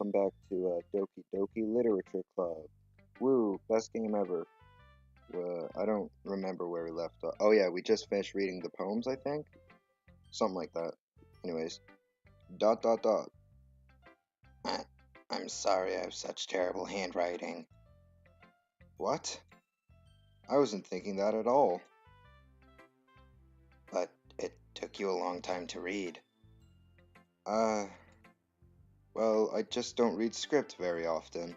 welcome back to Doki Doki Literature Club. Woo, best game ever. I don't remember where we left off. Oh yeah, we just finished reading the poems, I think? Something like that. Anyways, dot dot dot. I, I'm sorry I have such terrible handwriting. What? I wasn't thinking that at all. But it took you a long time to read. Uh, well, I just don't read script very often.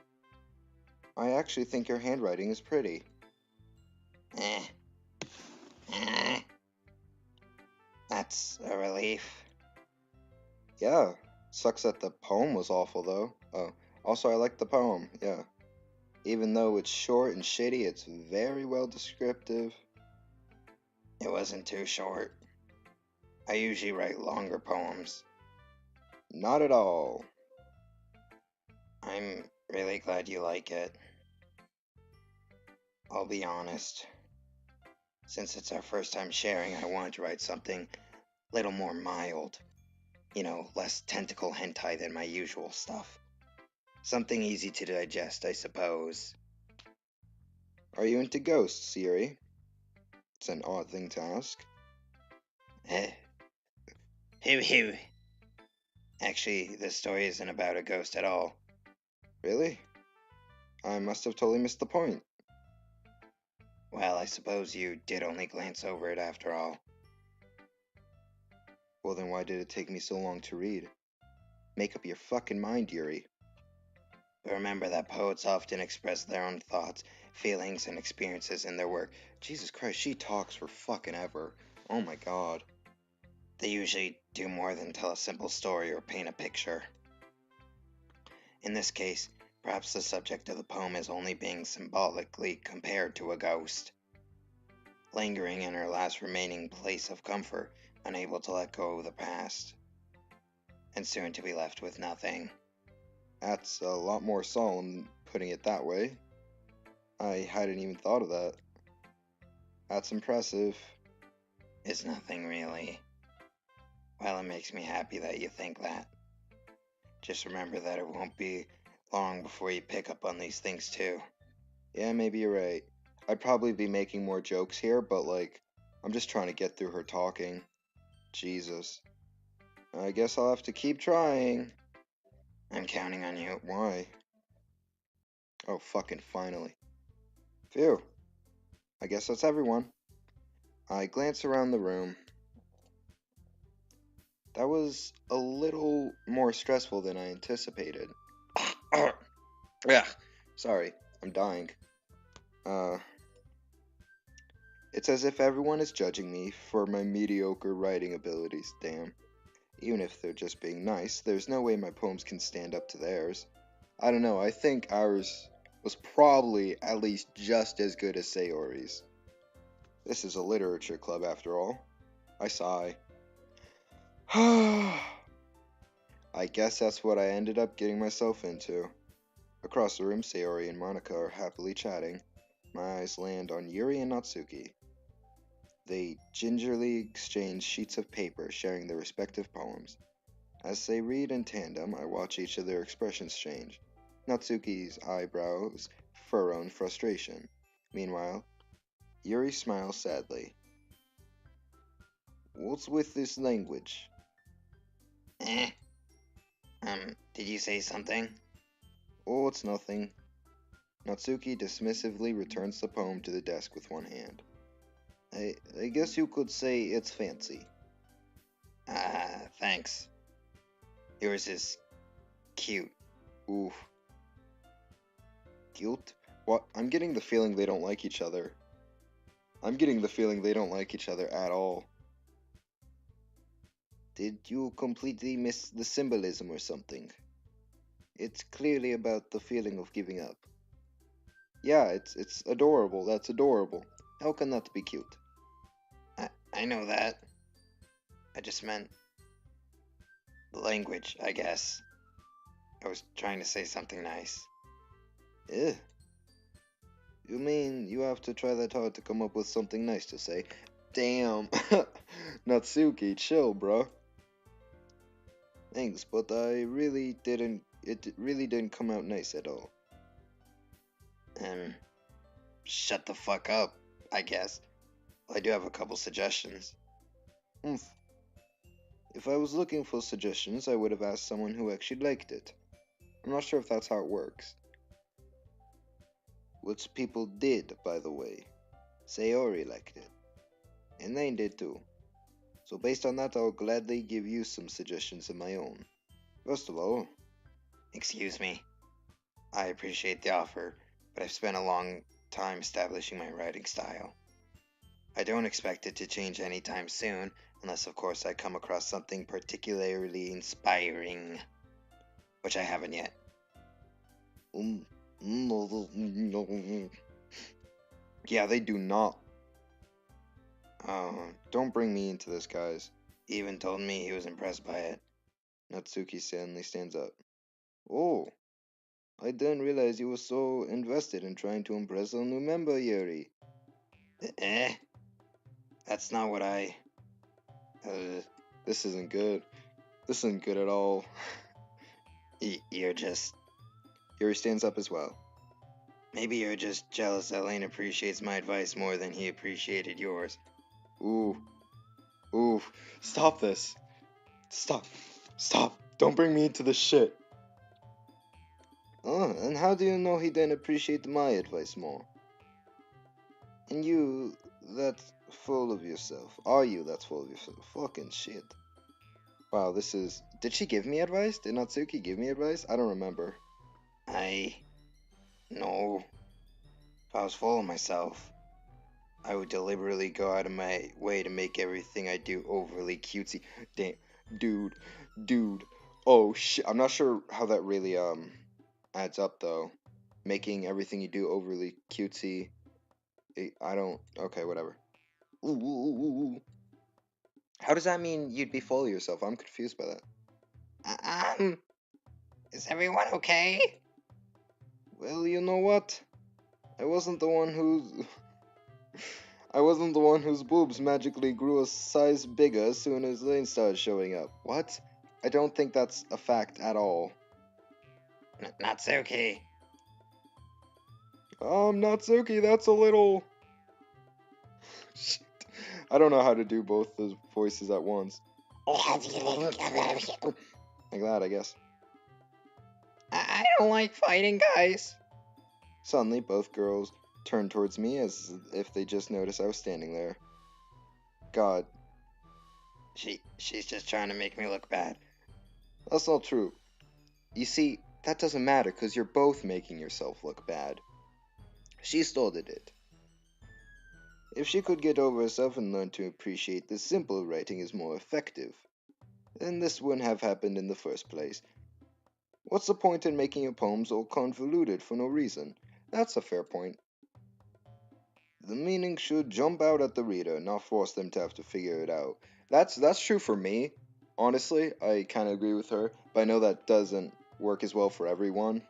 I actually think your handwriting is pretty. Eh. Eh. That's a relief. Yeah. Sucks that the poem was awful, though. Oh, also, I like the poem, yeah. Even though it's short and shitty, it's very well descriptive. It wasn't too short. I usually write longer poems. Not at all. I'm really glad you like it. I'll be honest. Since it's our first time sharing, I wanted to write something a little more mild. Less tentacle hentai than my usual stuff. Something easy to digest, I suppose. Are you into ghosts, Yuri? It's an odd thing to ask. Eh? Hoo. Actually, this story isn't about a ghost at all. Really? I must have totally missed the point. Well, I suppose you did only glance over it after all. Well, then why did it take me so long to read? Make up your fucking mind, Yuri. Remember that poets often express their own thoughts, feelings, and experiences in their work. Jesus Christ, she talks for fucking ever. Oh my god. They usually do more than tell a simple story or paint a picture. In this case, perhaps the subject of the poem is only being symbolically compared to a ghost, lingering in her last remaining place of comfort, unable to let go of the past, and soon to be left with nothing. That's a lot more solemn, putting it that way. I hadn't even thought of that. That's impressive. It's nothing really. Well, it makes me happy that you think that. Just remember that it won't be long before you pick up on these things too. Yeah, maybe you're right. I'd probably be making more jokes here, but I'm just trying to get through her talking. Jesus. I guess I'll have to keep trying. I'm counting on you. Why? Oh, fucking finally. Phew. I guess that's everyone. I glance around the room. That was a little more stressful than I anticipated. Yeah, sorry, I'm dying. It's as if everyone is judging me for my mediocre writing abilities, damn. Even if they're just being nice, there's no way my poems can stand up to theirs. I don't know, I think ours was probably at least just as good as Sayori's. This is a literature club after all. I sigh. I guess that's what I ended up getting myself into. Across the room, Sayori and Monica are happily chatting. My eyes land on Yuri and Natsuki. They gingerly exchange sheets of paper, sharing their respective poems. As they read in tandem, I watch each of their expressions change. Natsuki's eyebrows furrow in frustration. Meanwhile, Yuri smiles sadly. What's with this language? Eh. Did you say something? Oh, it's nothing. Natsuki dismissively returns the poem to the desk with one hand. I guess you could say it's fancy. Thanks. Yours is cute. Oof. Cute? What? I'm getting the feeling they don't like each other. I'm getting the feeling they don't like each other at all. Did you completely miss the symbolism or something? It's clearly about the feeling of giving up. Yeah, it's adorable. That's adorable. How can that be cute? I know that. I just meant the language, I guess. I was trying to say something nice. Eh? You mean you have to try that hard to come up with something nice to say? Damn. Natsuki, chill, bro. Thanks, but I really didn't it really didn't come out nice at all. Shut the fuck up, I guess. Well, I do have a couple suggestions. Oomph. If I was looking for suggestions, I would have asked someone who actually liked it. I'm not sure if that's how it works. Which people did, by the way. Sayori liked it. And Lane did too. So based on that, I'll gladly give you some suggestions of my own. First of all, excuse me. I appreciate the offer, but I've spent a long time establishing my writing style. I don't expect it to change anytime soon, unless of course I come across something particularly inspiring, which I haven't yet. Yeah, they do not. Don't bring me into this, guys. He even told me he was impressed by it. Natsuki suddenly stands up. Oh, I didn't realize you were so invested in trying to impress a new member, Yuri. That's not what I... this isn't good. This isn't good at all. You're just... Yuri stands up as well. Maybe you're just jealous that Lane appreciates my advice more than he appreciated yours. Ooh. Ooh. Stop this. Stop. Stop. Don't bring me into this shit. Oh, and how do you know he didn't appreciate my advice more? And you, that's full of yourself. Are you that's full of yourself? Fucking shit. Wow, this is... Did she give me advice? Did Natsuki give me advice? I don't remember. No. If I was full of myself, I would deliberately go out of my way to make everything I do overly cutesy. Damn, dude. Oh shit, I'm not sure how that really adds up though. Making everything you do overly cutesy. I don't. Okay, whatever. Ooh. How does that mean you'd be full of yourself? I'm confused by that. Is everyone okay? Well, you know what? I wasn't the one whose boobs magically grew a size bigger as soon as Lane started showing up. What? I don't think that's a fact at all. Natsuki. Natsuki, that's a little... Shit. I don't know how to do both those voices at once. Like that, I guess. I don't like fighting, guys. Suddenly, both girls turned towards me as if they just noticed I was standing there. God. She's just trying to make me look bad. That's not true. You see, that doesn't matter because you're both making yourself look bad. She still did it. If she could get over herself and learn to appreciate that simple writing is more effective, then this wouldn't have happened in the first place. What's the point in making your poems all convoluted for no reason? That's a fair point. The meaning should jump out at the reader, not force them to have to figure it out. That's true for me. Honestly, I kind of agree with her, but I know that doesn't work as well for everyone.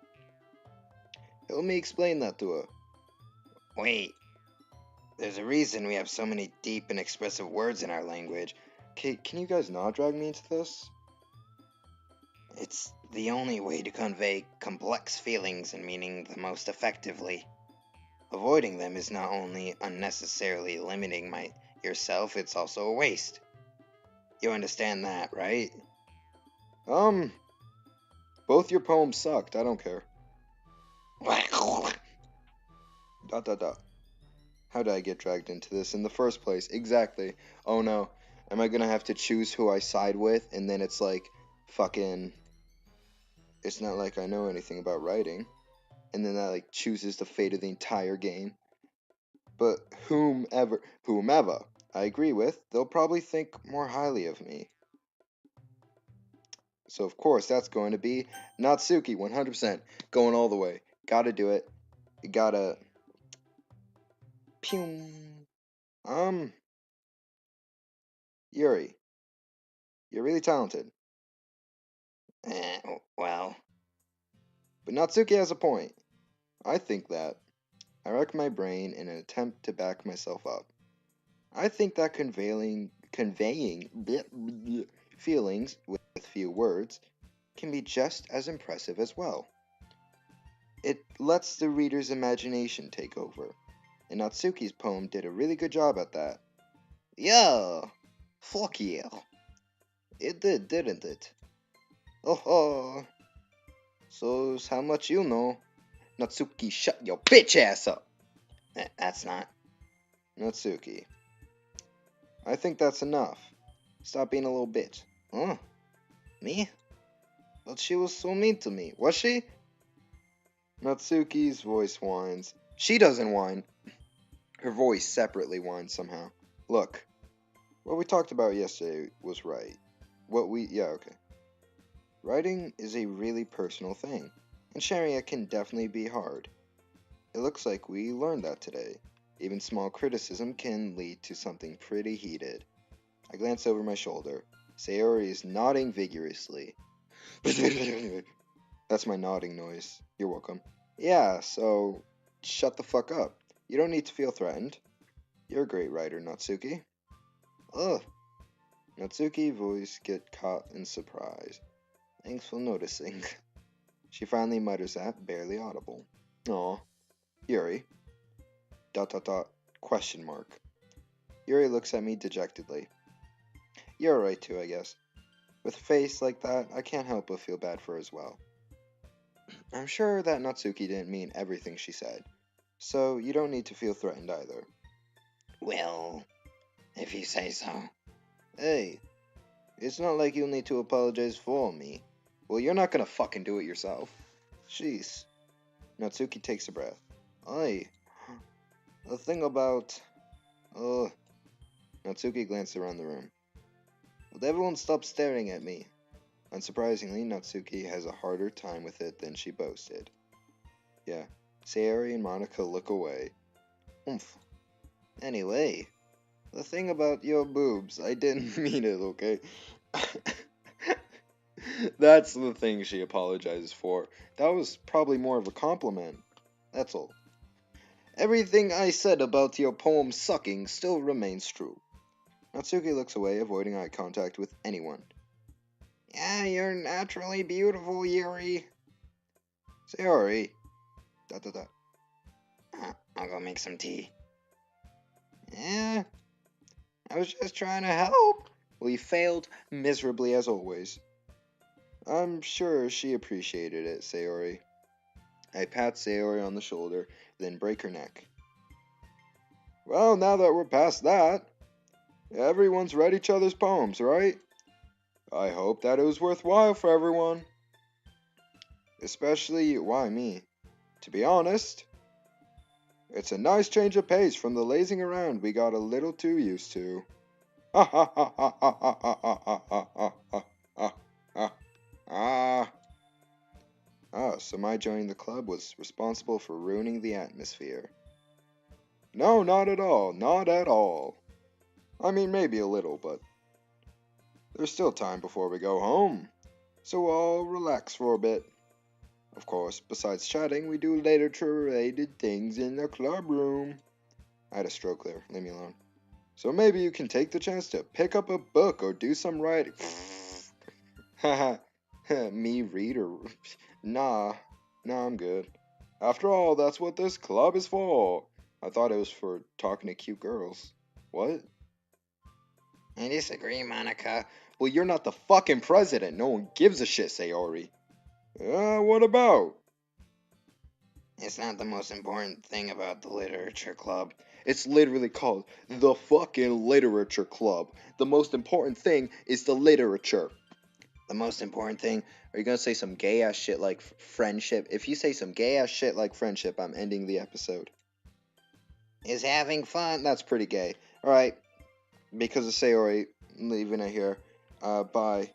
Let me explain that to her. Wait, there's a reason we have so many deep and expressive words in our language. Can you guys not drag me into this? It's the only way to convey complex feelings and meaning the most effectively. Avoiding them is not only unnecessarily limiting yourself, it's also a waste. You understand that, right? Both your poems sucked, I don't care. How did I get dragged into this in the first place? Exactly. Oh no. Am I gonna have to choose who I side with? And then it's like, fucking... It's not like I know anything about writing. And then that like chooses the fate of the entire game. But whomever I agree with, they'll probably think more highly of me. So of course that's going to be Natsuki, 100%. Going all the way. Gotta do it. You gotta... Pew. Yuri. You're really talented. Well. But Natsuki has a point. I think that. I rack my brain in an attempt to back myself up. I think that conveying feelings with few words can be just as impressive as well. It lets the reader's imagination take over, and Natsuki's poem did a really good job at that. Yeah, fuck yeah. It did, didn't it? Oh, so's how much you know. Natsuki, shut your bitch ass up. That's not. Natsuki, I think that's enough. Stop being a little bitch. Huh? Me? But she was so mean to me, was she? Natsuki's voice whines. She doesn't whine. Her voice separately whines somehow. Look, what we talked about yesterday was right. Okay. Writing is a really personal thing, and sharing it can definitely be hard. It looks like we learned that today. Even small criticism can lead to something pretty heated. I glance over my shoulder. Sayori is nodding vigorously. That's my nodding noise. You're welcome. Yeah, so shut the fuck up. You don't need to feel threatened. You're a great writer, Natsuki. Ugh. Natsuki's voice get caught in surprise. Thanks for noticing. She finally mutters that, barely audible. Aw. Yuri. ... Question mark. Yuri looks at me dejectedly. You're right too, I guess. With a face like that, I can't help but feel bad for her as well. I'm sure that Natsuki didn't mean everything she said, so you don't need to feel threatened either. Well, if you say so. Hey, it's not like you'll need to apologize for me. Well, you're not gonna fucking do it yourself. Jeez. Natsuki takes a breath. Aye. The thing about... Natsuki glanced around the room. Would everyone stop staring at me? Unsurprisingly, Natsuki has a harder time with it than she boasted. Yeah, Sayori and Monica look away. Oomph. Anyway, the thing about your boobs, I didn't mean it, okay? That's the thing she apologizes for. That was probably more of a compliment. That's all. Everything I said about your poem sucking still remains true. Natsuki looks away, avoiding eye contact with anyone. Yeah, you're naturally beautiful, Yuri. Sayori. ... I'll go make some tea. Yeah, I was just trying to help. Well, you failed miserably as always. I'm sure she appreciated it, Sayori. I pat Sayori on the shoulder, then break her neck. Well, now that we're past that, everyone's read each other's poems, right? I hope that it was worthwhile for everyone. Especially, why me? To be honest, it's a nice change of pace from the lazing around we got a little too used to. Ha ha ha ha ha ha ha ha ha ha ha ha ha. So my joining the club was responsible for ruining the atmosphere. No, not at all, not at all. I mean, maybe a little, but there's still time before we go home, so I'll relax for a bit. Of course, besides chatting, we do literature-related things in the club room. I had a stroke there, leave me alone. So maybe you can take the chance to pick up a book or do some writing. Haha, me read or... Nah, I'm good. After all, that's what this club is for. I thought it was for talking to cute girls. What? I disagree, Monica. Well, you're not the fucking president. No one gives a shit, Sayori. What about? It's not the most important thing about the literature club. It's literally called the fucking literature club. The most important thing is the literature. The most important thing? Are you gonna say some gay ass shit like friendship? If you say some gay ass shit like friendship, I'm ending the episode. Is having fun? That's pretty gay. Alright. Because of Sayori, leaving it here. Bye.